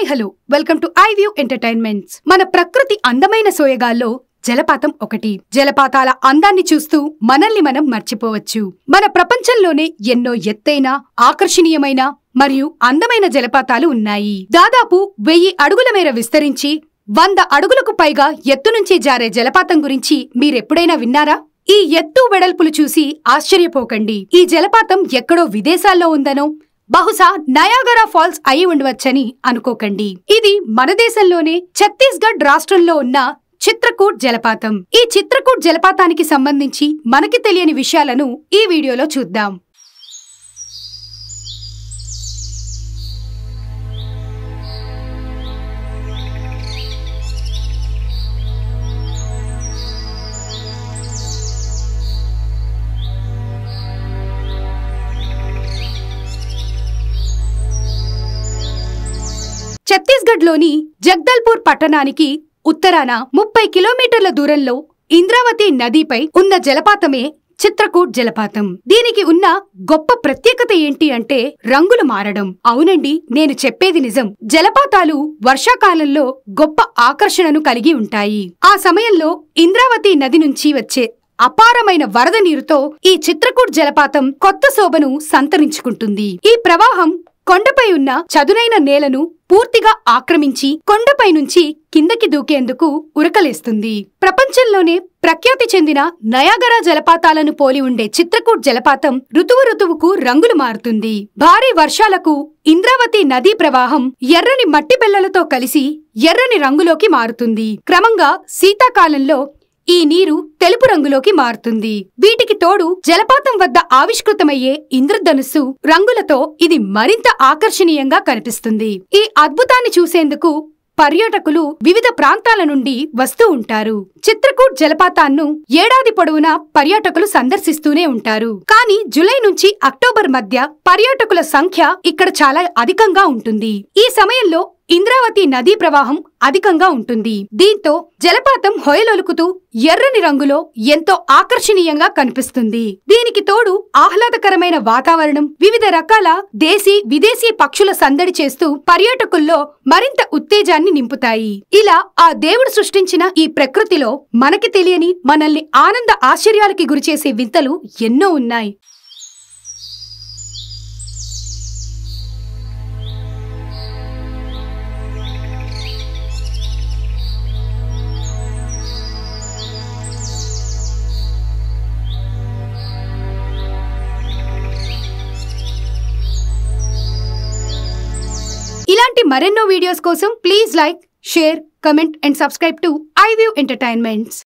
Hello welcome to iView entertainments. మన ప్రకృతి అందమైన సోయగాల్లో జలపాతం ఒకటి. జలపాతాల అందాన్ని చూస్తూ మనల్ని మనం మర్చిపోవచ్చు. మన ప్రపంచంలోనే ఎన్నో ఎత్తైన, ఆకర్షణీయమైన మరియు అందమైన జలపాతాలు ఉన్నాయి. దాదాపు 1000 అడుగుల మేర విస్తరించి 100 అడుగులకు పైగా ఎత్తు నుంచి జారే జలపాతం గురించి మీరెప్పుడైనా విన్నారా? ఈ ఎత్తు వెడల్పులు చూసి ఆశ్చర్యపోకండి. ఈ జలపాతం ఎక్కడో విదేశాల్లో ఉందనో, బహుశా నయాగరా ఫాల్స్ అయి ఉండవచ్చని అనుకోకండి. ఇది మన దేశంలోనే ఛత్తీస్గఢ్ రాష్ట్రంలో ఉన్న చిత్రకూట్ జలపాతం. ఈ చిత్రకూట్ జలపాతానికి సంబంధించి మనకి తెలియని విషయాలను ఈ వీడియోలో చూద్దాం. ఛత్తీస్గఢ్లోని జగదల్పూర్ పట్టణానికి ఉత్తరాన 30 కిలోమీటర్ల దూరంలో ఇంద్రావతి నదిపై ఉన్న జలపాతమే చిత్రకూట్ జలపాతం. దీనికి ఉన్న గొప్ప ప్రత్యేకత ఏంటి అంటే రంగులు మారడం. అవునండి, నేను చెప్పేది నిజం. జలపాతాలు వర్షాకాలంలో గొప్ప ఆకర్షణను కలిగి ఉంటాయి. ఆ సమయంలో ఇంద్రావతి నది నుంచి వచ్చే అపారమైన వరద నీరుతో ఈ చిత్రకూట్ జలపాతం కొత్త శోభను సంతరించుకుంటుంది. ఈ ప్రవాహం కొండపై ఉన్న చదునైన నేలను పూర్తిగా ఆక్రమించి కొండపై నుంచి కిందకి దూకేందుకు ఉరకలేస్తుంది. ప్రపంచంలోనే ప్రఖ్యాతి చెందిన నయాగరా జలపాతాలను పోలి ఉండే చిత్రకూట్ జలపాతం ఋతువుకు రంగులు మారుతుంది. భారీ వర్షాలకు ఇంద్రావతి నదీ ప్రవాహం ఎర్రని మట్టి పెళ్లలతో కలిసి ఎర్రని రంగులోకి మారుతుంది. క్రమంగా శీతాకాలంలో ఈ నీరు తెలుపు రంగులోకి మారుతుంది. వీటికి తోడు జలపాతం వద్ద ఆవిష్కృతమయ్యే ఇంద్రధనుస్సు రంగులతో ఇది మరింత ఆకర్షణీయంగా కనిపిస్తుంది. ఈ అద్భుతాన్ని చూసేందుకు పర్యాటకులు వివిధ ప్రాంతాల నుండి వస్తూ ఉంటారు. చిత్రకూట్ జలపాతాన్ని ఏడాది పొడవునా పర్యాటకులు సందర్శిస్తూనే ఉంటారు. కానీ జూలై నుంచి అక్టోబర్ మధ్య పర్యాటకుల సంఖ్య ఇక్కడ చాలా అధికంగా ఉంటుంది. ఈ సమయంలో ఇంద్రావతి నదీ ప్రవాహం అధికంగా ఉంటుంది. దీంతో జలపాతం హొయలొలుకుతూ ఎర్రని రంగులో ఎంతో ఆకర్షణీయంగా కనిపిస్తుంది. దీనికి తోడు ఆహ్లాదకరమైన వాతావరణం, వివిధ రకాల దేశీ విదేశీ పక్షుల సందడి చేస్తూ పర్యాటకుల్లో మరింత ఉత్తేజాన్ని నింపుతాయి. ఇలా ఆ దేవుడు సృష్టించిన ఈ ప్రకృతిలో మనకి తెలియని, మనల్ని ఆనంద ఆశ్చర్యాలకి గురిచేసే వింతలు ఎన్నో ఉన్నాయి. ఇలాంటి మరెన్నో వీడియోస్ కోసం please like, share, comment and subscribe to iView entertainments.